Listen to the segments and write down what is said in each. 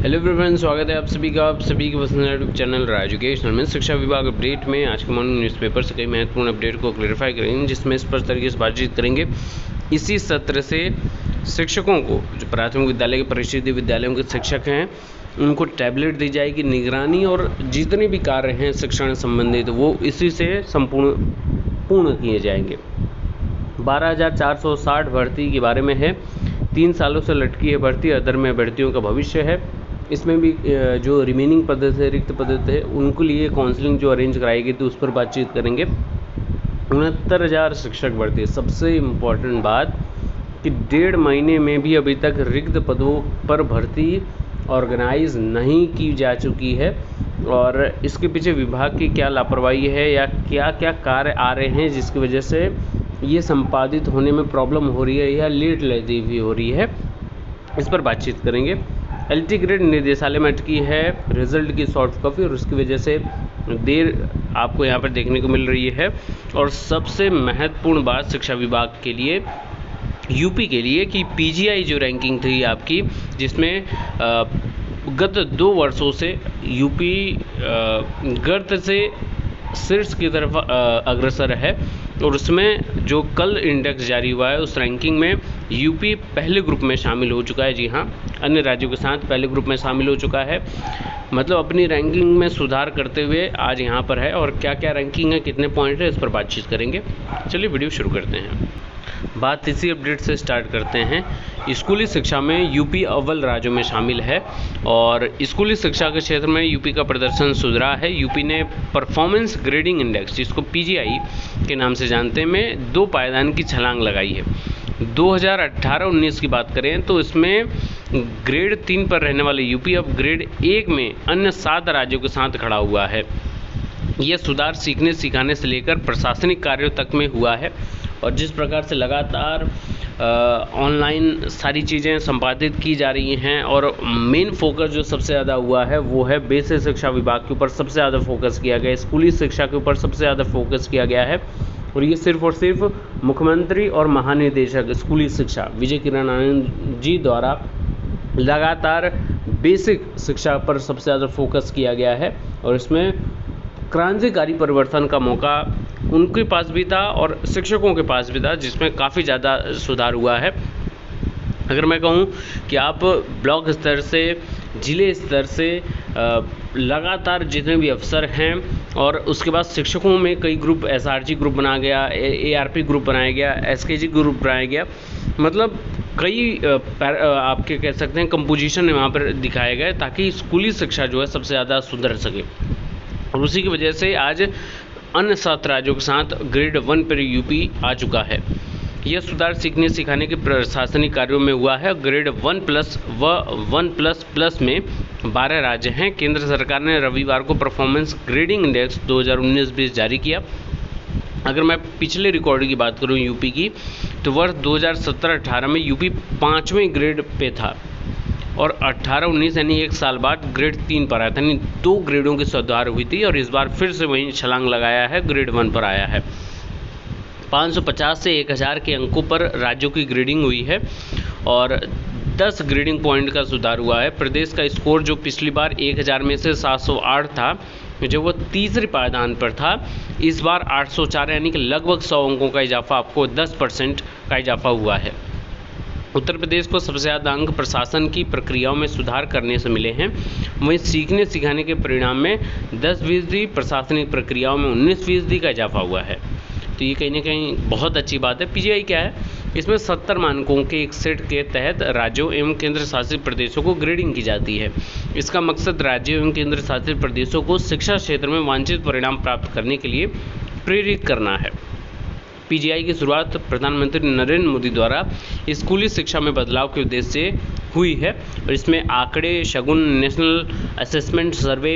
Hello everyone, स्वागत है आप सभी के पसंदीदा यूट्यूब चैनल राजुकेशनल में शिक्षा विभाग अपडेट में। आज के मॉर्निंग न्यूज़पेपर से कई महत्वपूर्ण अपडेट को क्लैरिफाई करेंगे, जिसमें स्पष्ट तरीके से बातचीत करेंगे। इसी सत्र से शिक्षकों को, जो प्राथमिक विद्यालय के परिषदीय विद्यालयों के शिक्षक हैं, उनको टैबलेट दी जाएगी। निगरानी और जितने भी कार्य हैं शिक्षण संबंधित वो इसी से पूर्ण किए जाएंगे। 12,460 भर्ती के बारे में है। 3 सालों से लटकी है भर्ती, अदर में अभ्यर्थियों का भविष्य है। इसमें भी जो रिमेनिंग पद है, रिक्त पद है, उनके लिए काउंसलिंग जो अरेंज कराई गई थी उस पर बातचीत करेंगे। 69,000 शिक्षक भर्ती। सबसे इम्पोर्टेंट बात कि 1.5 महीने में भी अभी तक रिक्त पदों पर भर्ती ऑर्गेनाइज नहीं की जा चुकी है, और इसके पीछे विभाग की क्या लापरवाही है या क्या क्या कार्य आ रहे हैं जिसकी वजह से ये संपादित होने में प्रॉब्लम हो रही है या लेट लतीफ़ी हो रही है, इस पर बातचीत करेंगे। एलटी ग्रेड निदेशालय में अटकी है रिजल्ट की सॉफ्ट कॉपी, और उसकी वजह से देर आपको यहाँ पर देखने को मिल रही है। और सबसे महत्वपूर्ण बात शिक्षा विभाग के लिए, यूपी के लिए, कि पीजीआई जो रैंकिंग थी आपकी, जिसमें गत 2 वर्षों से यूपी गर्त से शीर्ष की तरफ अग्रसर है, और उसमें जो कल इंडेक्स जारी हुआ है उस रैंकिंग में यूपी पहले ग्रुप में शामिल हो चुका है। जी हाँ, अन्य राज्यों के साथ पहले ग्रुप में शामिल हो चुका है, मतलब अपनी रैंकिंग में सुधार करते हुए आज यहाँ पर है। और क्या क्या रैंकिंग है, कितने पॉइंट है, इस पर बातचीत करेंगे। चलिए वीडियो शुरू करते हैं। बात इसी अपडेट से स्टार्ट करते हैं। स्कूली शिक्षा में यूपी अव्वल राज्यों में शामिल है, और स्कूली शिक्षा के क्षेत्र में यूपी का प्रदर्शन सुधरा है। यूपी ने परफॉर्मेंस ग्रेडिंग इंडेक्स, जिसको पीजीआई के नाम से जानते हैं, में 2 पायदान की छलांग लगाई है। 2018-19 की बात करें तो इसमें ग्रेड 3 पर रहने वाले यूपी अब ग्रेड 1 में अन्य 7 राज्यों के साथ खड़ा हुआ है। यह सुधार सीखने सिखाने से लेकर प्रशासनिक कार्यों तक में हुआ है, और जिस प्रकार से लगातार ऑनलाइन सारी चीज़ें संपादित की जा रही हैं, और मेन फोकस जो सबसे ज़्यादा हुआ है वो है बेसिक शिक्षा विभाग के ऊपर सबसे ज़्यादा फोकस किया गया है, स्कूली शिक्षा के ऊपर सबसे ज़्यादा फोकस किया गया है। और ये सिर्फ और सिर्फ मुख्यमंत्री और महानिदेशक स्कूली शिक्षा विजय किरण आनंद जी द्वारा लगातार बेसिक शिक्षा पर सबसे ज़्यादा फोकस किया गया है, और इसमें क्रांतिकारी परिवर्तन का मौका उनके पास भी था और शिक्षकों के पास भी था, जिसमें काफ़ी ज़्यादा सुधार हुआ है। अगर मैं कहूँ कि आप ब्लॉक स्तर से जिले स्तर से लगातार जितने भी अफसर हैं, और उसके बाद शिक्षकों में कई ग्रुप, एसआरजी ग्रुप बनाया गया, एआरपी ग्रुप बनाया गया, एसकेजी ग्रुप बनाया गया, मतलब कई आपके कह सकते हैं कंपोजिशन वहाँ पर दिखाए गए, ताकि स्कूली शिक्षा जो है सबसे ज़्यादा सुधर सके। और उसी की वजह से आज अन्य 7 राज्यों के साथ ग्रेड 1 पर यूपी आ चुका है। यह सुधार सीखने सिखाने के प्रशासनिक कार्यों में हुआ है। ग्रेड 1+ व 1++ में 12 राज्य हैं। केंद्र सरकार ने रविवार को परफॉर्मेंस ग्रेडिंग इंडेक्स 2019-20 जारी किया। अगर मैं पिछले रिकॉर्ड की बात करूं यूपी की, तो वर्ष 2017-18 में यूपी 5वें ग्रेड पे था, और 18-19 यानी 1 साल बाद ग्रेड 3 पर आया था, यानी 2 ग्रेडों की सुधार हुई थी, और इस बार फिर से वहीं छलांग लगाया है, ग्रेड 1 पर आया है। 550 से 1000 के अंकों पर राज्यों की ग्रेडिंग हुई है, और 10 ग्रेडिंग पॉइंट का सुधार हुआ है। प्रदेश का स्कोर जो पिछली बार 1000 में से 708 था, जो वो तीसरे पायदान पर था, इस बार 804, यानी कि लगभग 100 अंकों का इजाफा, आपको 10% का इजाफा हुआ है। उत्तर प्रदेश को सबसे ज़्यादा अंक प्रशासन की प्रक्रियाओं में सुधार करने से मिले हैं। वहीं सीखने सिखाने के परिणाम में 10%, प्रशासनिक प्रक्रियाओं में 19% का इजाफा हुआ है। तो ये कहीं ना कहीं बहुत अच्छी बात है। पीजीआई क्या है, इसमें 70 मानकों के एक सेट के तहत राज्यों एवं केंद्र शासित प्रदेशों को ग्रेडिंग की जाती है। इसका मकसद राज्यों एवं केंद्र शासित प्रदेशों को शिक्षा क्षेत्र में वांछित परिणाम प्राप्त करने के लिए प्रेरित करना है। पीजीआई की शुरुआत प्रधानमंत्री नरेंद्र मोदी द्वारा स्कूली शिक्षा में बदलाव के उद्देश्य से हुई है, और इसमें आंकड़े, शगुन, नेशनल असेसमेंट सर्वे,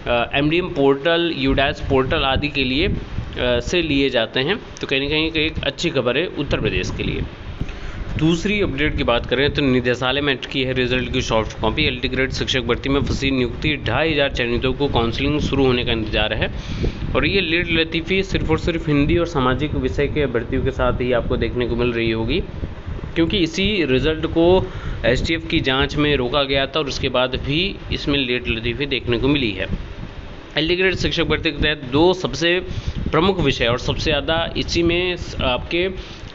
एमडीएम पोर्टल, यूडैस पोर्टल आदि के लिए से लिए जाते हैं। तो कहीं ना कहीं एक अच्छी खबर है उत्तर प्रदेश के लिए। दूसरी अपडेट की बात करें तो निदेशालय में अटकी है रिजल्ट की सॉफ्ट कॉपी। एलटी ग्रेड शिक्षक भर्ती में फंसी नियुक्ति, 2500 चयनितों को काउंसलिंग शुरू होने का इंतजार है, और ये लेट लतीफ़ी सिर्फ और सिर्फ हिंदी और सामाजिक विषय के अभ्यर्थियों के साथ ही आपको देखने को मिल रही होगी। क्योंकि इसी रिज़ल्ट को एसटीएफ की जांच में रोका गया था और उसके बाद भी इसमें लेट लतीफ़ी देखने को मिली है। एलडी ग्रेड शिक्षक भर्ती के तहत 2 सबसे प्रमुख विषय और सबसे ज़्यादा इसी में आपके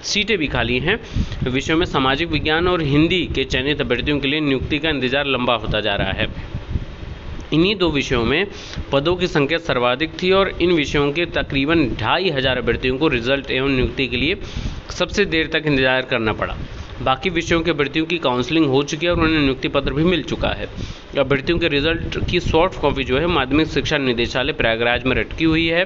सीटें भी खाली हैं विषयों में सामाजिक विज्ञान और हिंदी के चयनित अभ्यर्थियों के लिए नियुक्ति का इंतजार लंबा होता जा रहा है। इन्हीं 2 विषयों में पदों की संख्या सर्वाधिक थी और इन विषयों के तकरीबन 2500 अभ्यर्थियों को रिजल्ट एवं नियुक्ति के लिए सबसे देर तक इंतजार करना पड़ा। बाकी विषयों के अभ्यर्थियों की काउंसलिंग हो चुकी है और उन्हें नियुक्ति पत्र भी मिल चुका है। अभ्यर्थियों के रिजल्ट की सॉफ्ट कॉपी जो है माध्यमिक शिक्षा निदेशालय प्रयागराज में लटकी हुई है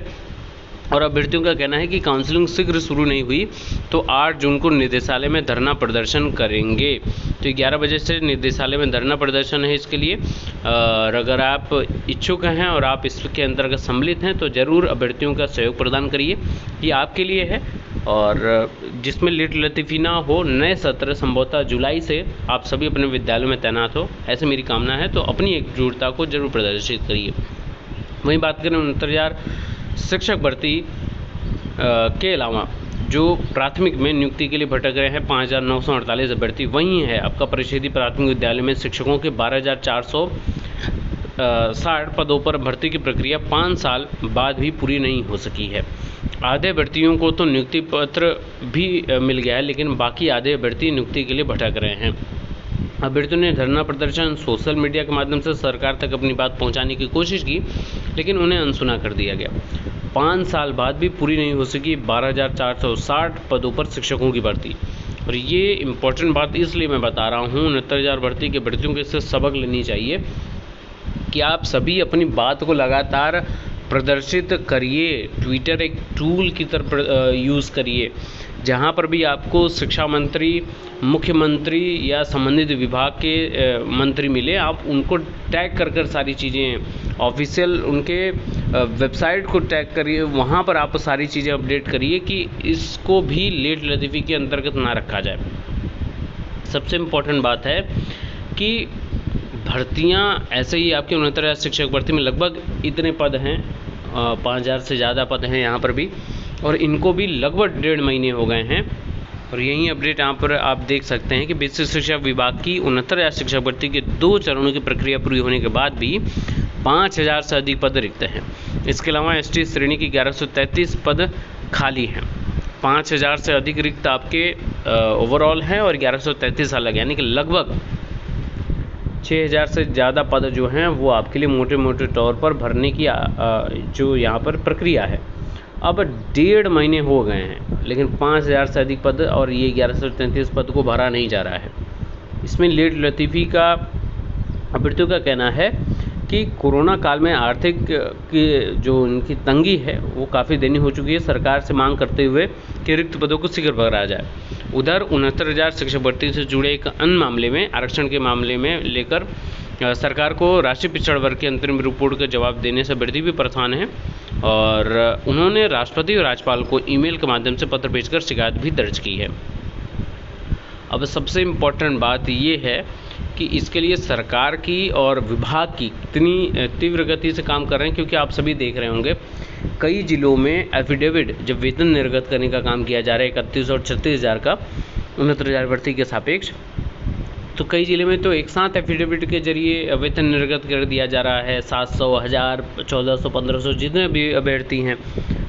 और अभ्यर्थियों का कहना है कि काउंसलिंग शीघ्र शुरू नहीं हुई तो 8 जून को निदेशालय में धरना प्रदर्शन करेंगे। तो 11 बजे से निदेशालय में धरना प्रदर्शन है इसके लिए। और अगर आप इच्छुक हैं और आप इसके अंतर्गत सम्मिलित हैं तो ज़रूर अभ्यर्थियों का सहयोग प्रदान करिए, ये आपके लिए है। और जिसमें लेट लतीफ़ी ना हो, नए सत्र संभवतः जुलाई से आप सभी अपने विद्यालयों में तैनात हो, ऐसे मेरी कामना है। तो अपनी एकजुटता को जरूर प्रदर्शित करिए। वहीं बात करें 69,000 शिक्षक भर्ती के अलावा जो प्राथमिक में नियुक्ति के लिए भटक रहे हैं 5,948 अभ्यर्थी, वहीं है आपका परिषदीय प्राथमिक विद्यालय में शिक्षकों के 12,460 पदों पर भर्ती की प्रक्रिया 5 साल बाद भी पूरी नहीं हो सकी है। आधे अभ्यर्थियों को तो नियुक्ति पत्र भी मिल गया है, लेकिन बाकी आधे अभ्यर्थी नियुक्ति के लिए भटक रहे हैं। अभ्यर्थियों ने धरना प्रदर्शन सोशल मीडिया के माध्यम से सरकार तक अपनी बात पहुंचाने की कोशिश की, लेकिन उन्हें अनसुना कर दिया गया। 5 साल बाद भी पूरी नहीं हो सकी 12,460 पदों पर शिक्षकों की भर्ती। और ये इम्पोर्टेंट बात इसलिए मैं बता रहा हूँ, 69,000 भर्ती के भर्तियों को इससे सबक लेनी चाहिए कि आप सभी अपनी बात को लगातार प्रदर्शित करिए। ट्विटर एक टूल की तरह यूज़ करिए। जहाँ पर भी आपको शिक्षा मंत्री, मुख्यमंत्री या संबंधित विभाग के मंत्री मिले, आप उनको टैग कर सारी चीज़ें ऑफिशियल उनके वेबसाइट को टैग करिए। वहाँ पर आप सारी चीज़ें अपडेट करिए कि इसको भी लेट लतीफ़ी के अंतर्गत ना रखा जाए। सबसे इम्पोर्टेंट बात है कि भर्तियाँ ऐसे ही आपके 69,000 शिक्षक भर्ती में लगभग इतने पद हैं, 5,000 से ज़्यादा पद हैं यहाँ पर भी, और इनको भी लगभग 1.5 महीने हो गए हैं। और यही अपडेट यहाँ पर आप देख सकते हैं कि विशेष शिक्षा विभाग की 69,000 शिक्षक भर्ती के 2 चरणों की प्रक्रिया पूरी होने के बाद भी 5,000 से अधिक पद रिक्त हैं। इसके अलावा एसटी श्रेणी की 1133 पद खाली हैं। 5,000 से अधिक रिक्त आपके ओवरऑल हैं और 1133 अलग, यानी कि लगभग 6,000 से ज़्यादा पद जो हैं वो आपके लिए मोटे मोटे तौर पर भरने की जो यहाँ पर प्रक्रिया है। अब 1.5 महीने हो गए हैं, लेकिन 5,000 से अधिक पद और ये 1133 पद को भरा नहीं जा रहा है। इसमें लेट लतीफ़ी का अभ्यर्थियों का कहना है कि कोरोना काल में आर्थिक की जो उनकी तंगी है वो काफ़ी दैनी हो चुकी है। सरकार से मांग करते हुए कि रिक्त पदों को शीघ्र भरा जाए। उधर 69,000 शिक्षक भर्ती से जुड़े एक अन्य मामले में, आरक्षण के मामले में लेकर सरकार को राष्ट्रीय पिछड़ा वर्ग की अंतरिम रिपोर्ट का जवाब देने से अभ्यर्थी भी परेशान है और उन्होंने राष्ट्रपति और राज्यपाल को ईमेल के माध्यम से पत्र भेजकर शिकायत भी दर्ज की है। अब सबसे इम्पोर्टेंट बात ये है कि इसके लिए सरकार की और विभाग की कितनी तीव्र गति से काम कर रहे हैं, क्योंकि आप सभी देख रहे होंगे कई जिलों में एफिडेविट जब वेतन निर्गत करने का काम किया जा रहा है 31 और 36,000 का 69,000 भर्ती के सापेक्ष, तो कई जिले में तो एक साथ एफिडेविट के जरिए वेतन निर्गत कर दिया जा रहा है। 700, 1000, 1400, 1500 जितने भी अभ्यर्थी हैं,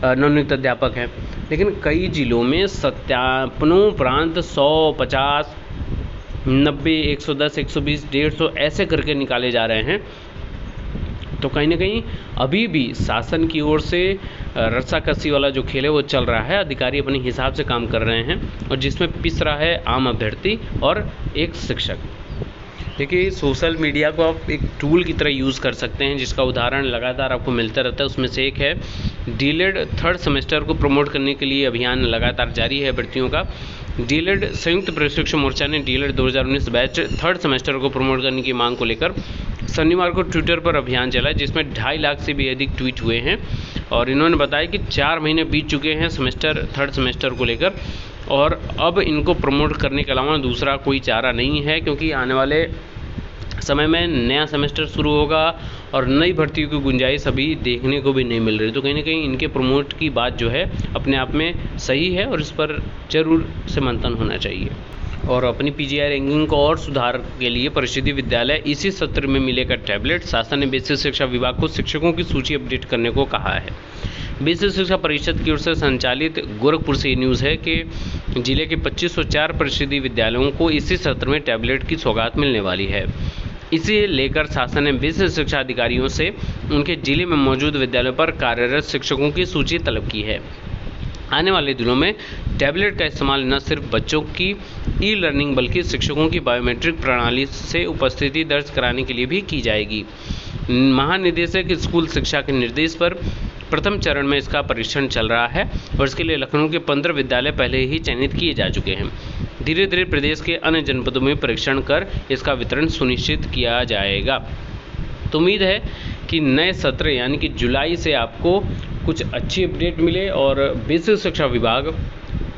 नवनियुक्त अध्यापक हैं, लेकिन कई जिलों में सत्यापनों उपरांत 100, 50, 90, 110, 120, 150 ऐसे करके निकाले जा रहे हैं। तो कहीं ना कहीं अभी भी शासन की ओर से रस्साकसी वाला जो खेल है वो चल रहा है। अधिकारी अपने हिसाब से काम कर रहे हैं और जिसमें पिस रहा है आम अभ्यर्थी और एक शिक्षक। देखिए, सोशल मीडिया को आप एक टूल की तरह यूज़ कर सकते हैं, जिसका उदाहरण लगातार आपको मिलता रहता है। उसमें से एक है डीएलएड 3rd सेमेस्टर को प्रमोट करने के लिए अभियान लगातार जारी है अभ्यर्थियों का। डीएलएड संयुक्त प्रशिक्षण मोर्चा ने डीएलएड 2019 बैच 3rd सेमेस्टर को प्रमोट करने की मांग को लेकर शनिवार को ट्विटर पर अभियान चला, जिसमें 2.5 लाख से भी अधिक ट्वीट हुए हैं और इन्होंने बताया कि 4 महीने बीत चुके हैं 3rd सेमेस्टर को लेकर और अब इनको प्रमोट करने के अलावा दूसरा कोई चारा नहीं है, क्योंकि आने वाले समय में नया सेमेस्टर शुरू होगा और नई भर्तियों की गुंजाइश अभी देखने को भी नहीं मिल रही। तो कहीं ना कहीं इनके प्रमोट की बात जो है अपने आप में सही है और इस पर जरूर से मंथन होना चाहिए। और अपनी पीजीआई रैंकिंग को और सुधार के लिए परिषदीय विद्यालय इसी सत्र में मिलेगा टैबलेट। शासन ने बेसिक शिक्षा विभाग को शिक्षकों की सूची अपडेट करने को कहा है। बेसिक शिक्षा परिषद की ओर से संचालित गोरखपुर से न्यूज़ है कि जिले के 2504 परिषदीय विद्यालयों को इसी सत्र में टैबलेट की सौगात मिलने वाली है। इसे लेकर शासन ने बेसिक शिक्षा अधिकारियों से उनके जिले में मौजूद विद्यालयों पर कार्यरत शिक्षकों की सूची तलब की है। आने वाले दिनों में टैबलेट का इस्तेमाल न सिर्फ बच्चों की ई लर्निंग बल्कि शिक्षकों की बायोमेट्रिक प्रणाली से उपस्थिति दर्ज कराने के लिए भी की जाएगी। महानिदेशक स्कूल शिक्षा के निर्देश पर प्रथम चरण में इसका परीक्षण चल रहा है और इसके लिए लखनऊ के 15 विद्यालय पहले ही चयनित किए जा चुके हैं। धीरे धीरे प्रदेश के अन्य जनपदों में परीक्षण कर इसका वितरण सुनिश्चित किया जाएगा। तो उम्मीद है कि नए सत्र यानी कि जुलाई से आपको कुछ अच्छी अपडेट मिले और बेसिक शिक्षा विभाग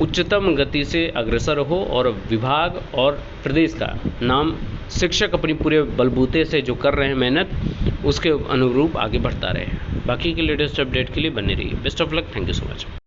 उच्चतम गति से अग्रसर हो और विभाग और प्रदेश का नाम शिक्षक अपनी पूरे बलबूते से जो कर रहे हैं मेहनत उसके अनुरूप आगे बढ़ता रहे। बाकी के लेटेस्ट अपडेट के लिए बने रहिए। Best of luck. Thank you so much.